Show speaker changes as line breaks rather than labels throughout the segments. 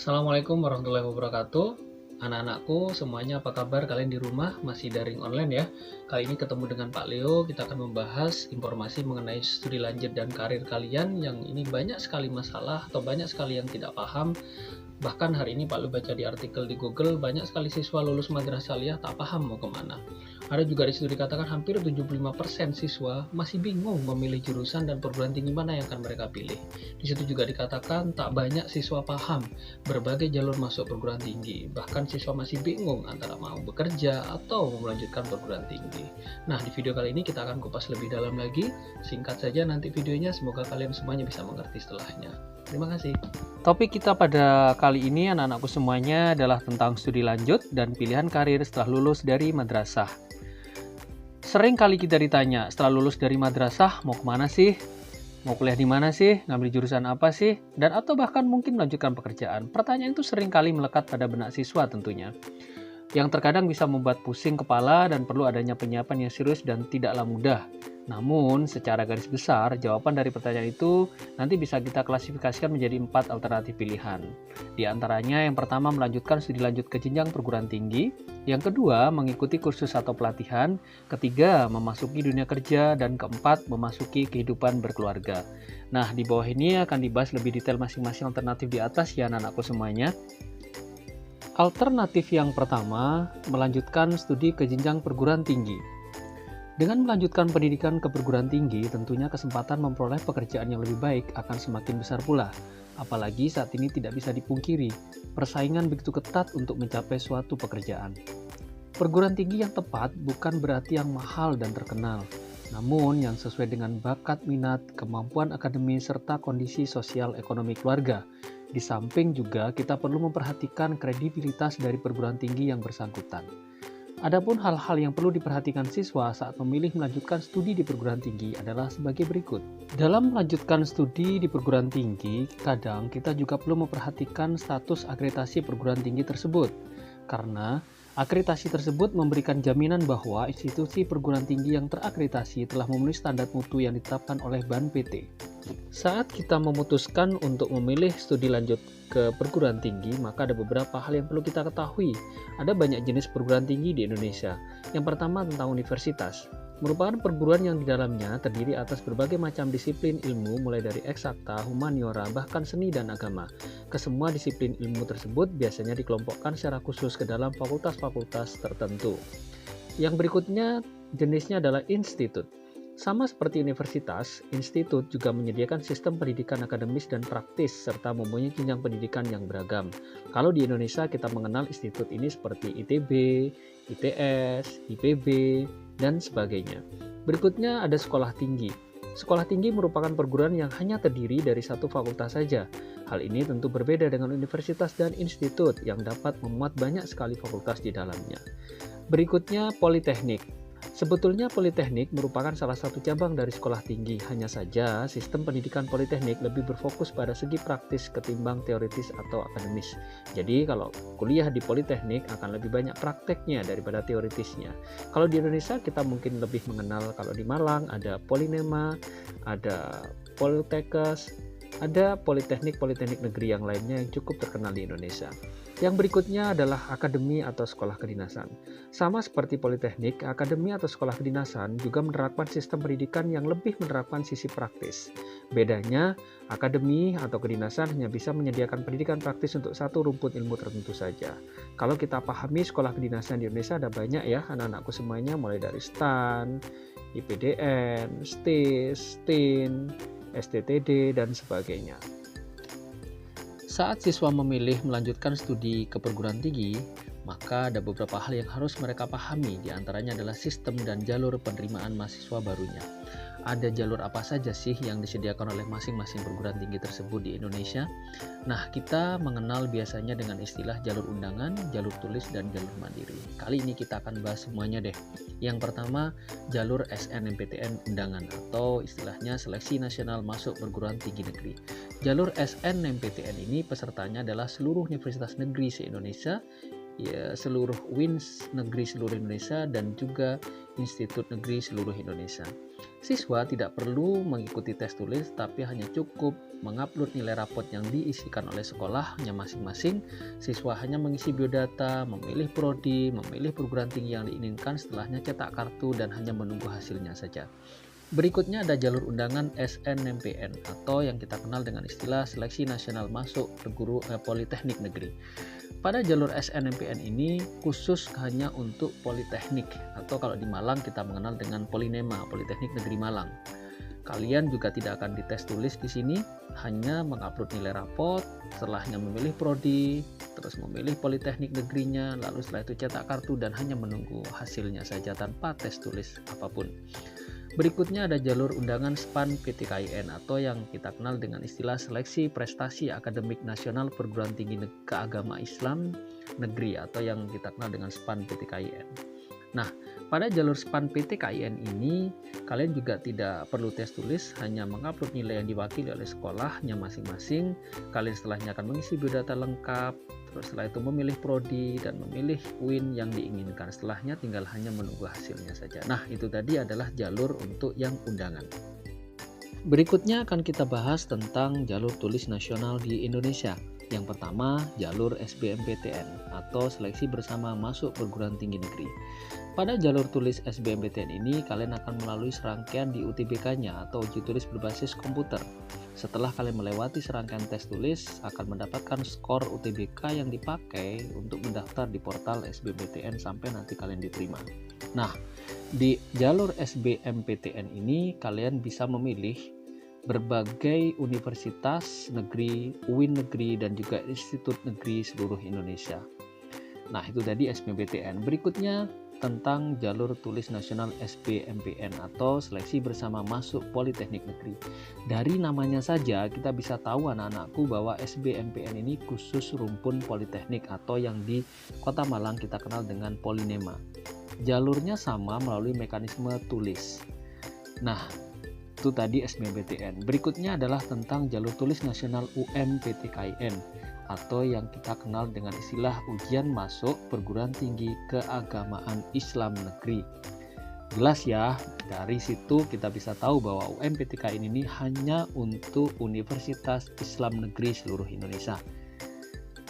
Assalamualaikum warahmatullahi wabarakatuh. Anak-anakku semuanya apa kabar? Kalian di rumah masih daring online ya? Kali ini ketemu dengan Pak Leo, kita akan membahas informasi mengenai studi lanjut dan karir kalian yang ini banyak sekali masalah atau banyak sekali yang tidak paham. Bahkan hari ini Pak Leo baca di artikel di Google, banyak sekali siswa lulus madrasah aliyah tak paham mau kemana. Ada juga di situ dikatakan hampir 75% siswa masih bingung memilih jurusan dan perguruan tinggi mana yang akan mereka pilih. Di situ juga dikatakan tak banyak siswa paham berbagai jalur masuk perguruan tinggi. Bahkan siswa masih bingung antara mau bekerja atau melanjutkan perguruan tinggi. Nah, di video kali ini kita akan kupas lebih dalam lagi. Singkat saja nanti videonya, semoga kalian semuanya bisa mengerti setelahnya. Terima kasih. Topik kita pada kali ini anak-anakku semuanya adalah tentang studi lanjut dan pilihan karir setelah lulus dari madrasah. Sering kali kita ditanya, setelah lulus dari madrasah mau kemana sih? Mau kuliah di mana sih? Ngambil jurusan apa sih? Dan atau bahkan mungkin melanjutkan pekerjaan. Pertanyaan itu sering kali melekat pada benak siswa tentunya. Yang terkadang bisa membuat pusing kepala dan perlu adanya penyiapan yang serius dan tidaklah mudah. Namun, secara garis besar, jawaban dari pertanyaan itu nanti bisa kita klasifikasikan menjadi 4 alternatif pilihan. Di antaranya, yang pertama melanjutkan studi lanjut ke jenjang perguruan tinggi, yang kedua mengikuti kursus atau pelatihan, ketiga memasuki dunia kerja, dan keempat memasuki kehidupan berkeluarga. Nah, di bawah ini akan dibahas lebih detail masing-masing alternatif di atas ya anak-anakku semuanya. Alternatif yang pertama, melanjutkan studi ke jenjang perguruan tinggi. Dengan melanjutkan pendidikan ke perguruan tinggi, tentunya kesempatan memperoleh pekerjaan yang lebih baik akan semakin besar pula. Apalagi saat ini tidak bisa dipungkiri, persaingan begitu ketat untuk mencapai suatu pekerjaan. Perguruan tinggi yang tepat bukan berarti yang mahal dan terkenal, namun yang sesuai dengan bakat, minat, kemampuan akademis, serta kondisi sosial ekonomi keluarga. Di samping juga kita perlu memperhatikan kredibilitas dari perguruan tinggi yang bersangkutan. Adapun hal-hal yang perlu diperhatikan siswa saat memilih melanjutkan studi di perguruan tinggi adalah sebagai berikut. Dalam melanjutkan studi di perguruan tinggi, kadang kita juga perlu memperhatikan status akreditasi perguruan tinggi tersebut. Karena akreditasi tersebut memberikan jaminan bahwa institusi perguruan tinggi yang terakreditasi telah memenuhi standar mutu yang ditetapkan oleh BAN-PT. Saat kita memutuskan untuk memilih studi lanjut ke perguruan tinggi, maka ada beberapa hal yang perlu kita ketahui. Ada banyak jenis perguruan tinggi di Indonesia. Yang pertama tentang universitas. Merupakan perguruan yang di dalamnya terdiri atas berbagai macam disiplin ilmu mulai dari eksakta, humaniora, bahkan seni dan agama. Kesemua disiplin ilmu tersebut biasanya dikelompokkan secara khusus ke dalam fakultas-fakultas tertentu. Yang berikutnya jenisnya adalah institut. Sama seperti universitas, institut juga menyediakan sistem pendidikan akademis dan praktis serta mempunyai jenjang pendidikan yang beragam. Kalau di Indonesia kita mengenal institut ini seperti ITB, ITS, IPB, dan sebagainya. Berikutnya ada sekolah tinggi. Sekolah tinggi merupakan perguruan yang hanya terdiri dari satu fakultas saja. Hal ini tentu berbeda dengan universitas dan institut yang dapat memuat banyak sekali fakultas di dalamnya. Berikutnya politeknik. Sebetulnya politeknik merupakan salah satu cabang dari sekolah tinggi, hanya saja sistem pendidikan politeknik lebih berfokus pada segi praktis ketimbang teoritis atau akademis. Jadi kalau kuliah di politeknik akan lebih banyak prakteknya daripada teoritisnya. Kalau di Indonesia kita mungkin lebih mengenal, kalau di Malang ada Polinema, ada Poltekkes, ada politeknik-politeknik negeri yang lainnya yang cukup terkenal di Indonesia. Yang berikutnya adalah akademi atau sekolah kedinasan. Sama seperti politeknik, akademi atau sekolah kedinasan juga menerapkan sistem pendidikan yang lebih menerapkan sisi praktis. Bedanya, akademi atau kedinasan hanya bisa menyediakan pendidikan praktis untuk satu rumpun ilmu tertentu saja. Kalau kita pahami sekolah kedinasan di Indonesia ada banyak ya anak-anakku semuanya, mulai dari STAN, IPDN, STIS, STIN, STTD, dan sebagainya. Saat siswa memilih melanjutkan studi ke perguruan tinggi, maka ada beberapa hal yang harus mereka pahami, di antaranya adalah sistem dan jalur penerimaan mahasiswa barunya. Ada jalur apa saja sih yang disediakan oleh masing-masing perguruan tinggi tersebut di Indonesia? Nah, kita mengenal biasanya dengan istilah jalur undangan, jalur tulis, dan jalur mandiri. Kali ini kita akan bahas semuanya deh. Yang pertama, jalur SNMPTN undangan atau istilahnya Seleksi Nasional Masuk Perguruan Tinggi Negeri. Jalur SNMPTN ini pesertanya adalah seluruh universitas negeri se-Indonesia ya, seluruh UIN negeri seluruh Indonesia dan juga Institut Negeri seluruh Indonesia. Siswa tidak perlu mengikuti tes tulis, tapi hanya cukup mengupload nilai rapot yang diisikan oleh sekolahnya masing-masing. Siswa hanya mengisi biodata, memilih prodi, memilih perguruan tinggi yang diinginkan, setelahnya cetak kartu dan hanya menunggu hasilnya saja. Berikutnya ada jalur undangan SNMPN atau yang kita kenal dengan istilah Seleksi Nasional Masuk Politeknik Negeri. Pada jalur SNMPN ini khusus hanya untuk politeknik, atau kalau di Malang kita mengenal dengan Polinema, Politeknik Negeri Malang. Kalian juga tidak akan dites tulis di sini, hanya mengupload nilai rapot, setelahnya memilih prodi, terus memilih politeknik negerinya, lalu setelah itu cetak kartu dan hanya menunggu hasilnya saja tanpa tes tulis apapun. Berikutnya ada jalur undangan SPAN PTKIN atau yang kita kenal dengan istilah Seleksi Prestasi Akademik Nasional Perguruan Tinggi Keagama Islam Negeri atau yang kita kenal dengan SPAN PTKIN. Nah, pada jalur SPAN PTKIN ini kalian juga tidak perlu tes tulis, hanya mengupload nilai yang diwakili oleh sekolahnya masing-masing. Kalian setelahnya akan mengisi biodata lengkap, terus setelah itu memilih prodi dan memilih UIN yang diinginkan. Setelahnya tinggal hanya menunggu hasilnya saja. Nah, itu tadi adalah jalur untuk yang undangan. Berikutnya akan kita bahas tentang jalur tulis nasional di Indonesia. Yang pertama, jalur SBMPTN atau Seleksi Bersama Masuk Perguruan Tinggi Negeri. Pada jalur tulis SBMPTN ini, kalian akan melalui serangkaian di UTBK-nya atau uji tulis berbasis komputer. Setelah kalian melewati serangkaian tes tulis, akan mendapatkan skor UTBK yang dipakai untuk mendaftar di portal SBMPTN sampai nanti kalian diterima. Nah, di jalur SBMPTN ini kalian bisa memilih berbagai universitas negeri, UIN negeri, dan juga institut negeri seluruh Indonesia. Nah, itu tadi SBMPTN. Berikutnya tentang jalur tulis nasional SBMPN atau Seleksi Bersama Masuk Politeknik Negeri. Dari namanya saja kita bisa tahu anak-anakku bahwa SBMPN ini khusus rumpun politeknik atau yang di Kota Malang kita kenal dengan Polinema. Jalurnya sama melalui mekanisme tulis. Nah, itu tadi SBMPTN. Berikutnya adalah tentang jalur tulis nasional UMPTKIN atau yang kita kenal dengan istilah Ujian Masuk Perguruan Tinggi Keagamaan Islam Negeri. Jelas ya, dari situ kita bisa tahu bahwa UMPTKIN ini hanya untuk Universitas Islam Negeri seluruh Indonesia.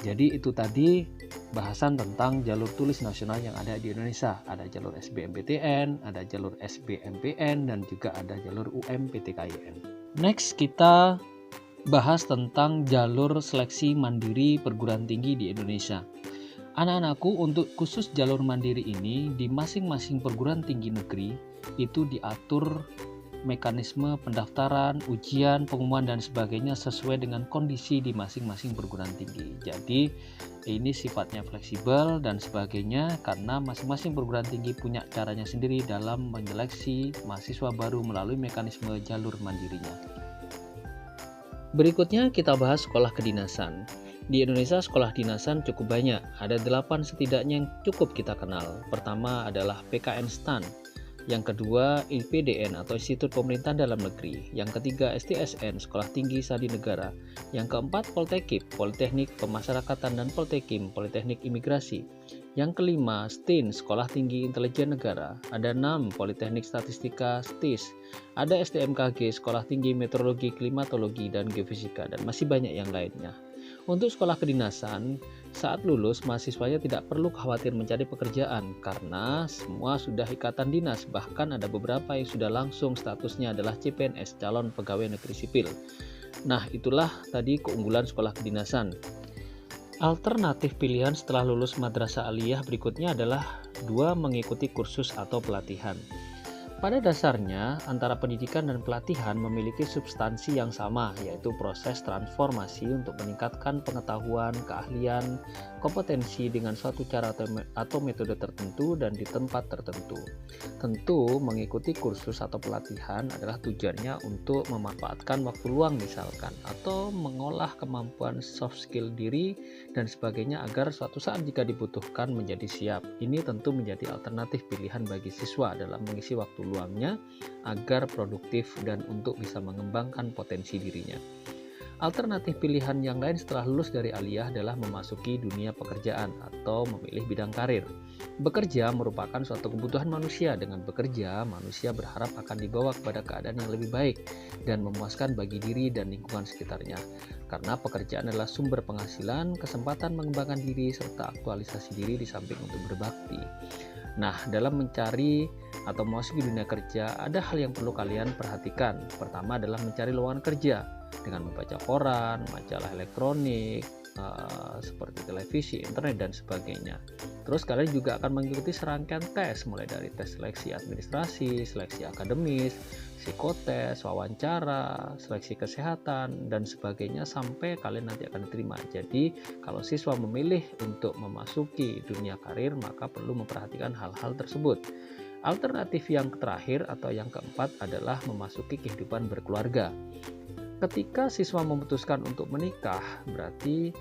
Jadi itu tadi bahasan tentang jalur tulis nasional yang ada di Indonesia. Ada jalur SBMPTN, ada jalur SBMPN, dan juga ada jalur UMPTKIN. Next kita bahas tentang jalur seleksi mandiri perguruan tinggi di Indonesia. Anak-anakku, untuk khusus jalur mandiri ini di masing-masing perguruan tinggi negeri itu diatur mekanisme pendaftaran, ujian, pengumuman dan sebagainya sesuai dengan kondisi di masing-masing perguruan tinggi. Jadi ini sifatnya fleksibel dan sebagainya karena masing-masing perguruan tinggi punya caranya sendiri dalam menyeleksi mahasiswa baru melalui mekanisme jalur mandirinya. Berikutnya kita bahas sekolah kedinasan. Di Indonesia sekolah dinasan cukup banyak, ada 8 setidaknya yang cukup kita kenal. Pertama adalah PKN STAN, yang kedua IPDN atau Institut Pemerintahan Dalam Negeri, yang ketiga STSN Sekolah Tinggi Sandi Negara, yang keempat Poltekip, Politeknik Pemasyarakatan dan Poltekim, Politeknik Imigrasi, yang kelima STIN Sekolah Tinggi Intelijen Negara, ada 6 Politeknik Statistika STIS, ada STMKG Sekolah Tinggi Meteorologi, Klimatologi dan Geofisika, dan masih banyak yang lainnya. Untuk sekolah kedinasan, saat lulus mahasiswanya tidak perlu khawatir mencari pekerjaan karena semua sudah ikatan dinas, bahkan ada beberapa yang sudah langsung statusnya adalah CPNS, calon pegawai negeri sipil. Nah, itulah tadi keunggulan sekolah kedinasan. Alternatif pilihan setelah lulus madrasah aliyah berikutnya adalah 2 mengikuti kursus atau pelatihan. Pada dasarnya, antara pendidikan dan pelatihan memiliki substansi yang sama, yaitu proses transformasi untuk meningkatkan pengetahuan, keahlian, kompetensi dengan suatu cara atau metode tertentu dan di tempat tertentu. Tentu, mengikuti kursus atau pelatihan adalah tujuannya untuk memanfaatkan waktu luang misalkan, atau mengolah kemampuan soft skill diri dan sebagainya agar suatu saat jika dibutuhkan menjadi siap. Ini tentu menjadi alternatif pilihan bagi siswa dalam mengisi waktu luangnya agar produktif dan untuk bisa mengembangkan potensi dirinya. Alternatif pilihan yang lain setelah lulus dari aliyah adalah memasuki dunia pekerjaan atau memilih bidang karir. Bekerja merupakan suatu kebutuhan manusia. Dengan bekerja, manusia berharap akan dibawa kepada keadaan yang lebih baik dan memuaskan bagi diri dan lingkungan sekitarnya. Karena pekerjaan adalah sumber penghasilan, kesempatan mengembangkan diri, serta aktualisasi diri di samping untuk berbakti. Nah, dalam mencari atau memasuki dunia kerja, ada hal yang perlu kalian perhatikan. Pertama adalah mencari lowongan kerja dengan membaca koran, majalah elektronik, seperti televisi, internet, dan sebagainya. Terus kalian juga akan mengikuti serangkaian tes, mulai dari tes seleksi administrasi, seleksi akademis, psikotes, wawancara, seleksi kesehatan, dan sebagainya sampai kalian nanti akan diterima. Jadi, kalau siswa memilih untuk memasuki dunia karir, maka perlu memperhatikan hal-hal tersebut. Alternatif yang terakhir atau yang keempat adalah memasuki kehidupan berkeluarga. Ketika siswa memutuskan untuk menikah, berarti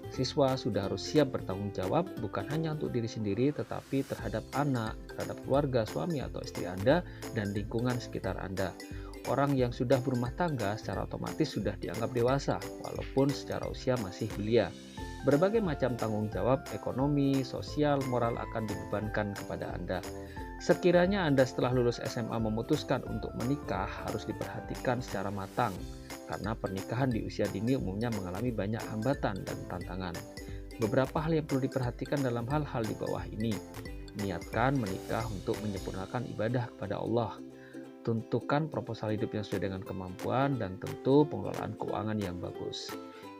siswa sudah harus siap bertanggung jawab bukan hanya untuk diri sendiri, tetapi terhadap anak, terhadap keluarga, suami atau istri Anda, dan lingkungan sekitar Anda. Orang yang sudah berumah tangga secara otomatis sudah dianggap dewasa, walaupun secara usia masih belia. Berbagai macam tanggung jawab ekonomi, sosial, moral akan dibebankan kepada Anda. Sekiranya Anda setelah lulus SMA memutuskan untuk menikah, harus diperhatikan secara matang, karena pernikahan di usia dini umumnya mengalami banyak hambatan dan tantangan. Beberapa hal yang perlu diperhatikan dalam hal-hal di bawah ini. Niatkan menikah untuk menyempurnakan ibadah kepada Allah. Tentukan proposal hidup yang sesuai dengan kemampuan, dan tentu pengelolaan keuangan yang bagus.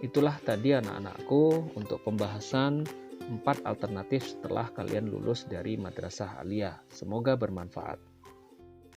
Itulah tadi anak-anakku untuk pembahasan 4 alternatif setelah kalian lulus dari madrasah aliyah. Semoga bermanfaat.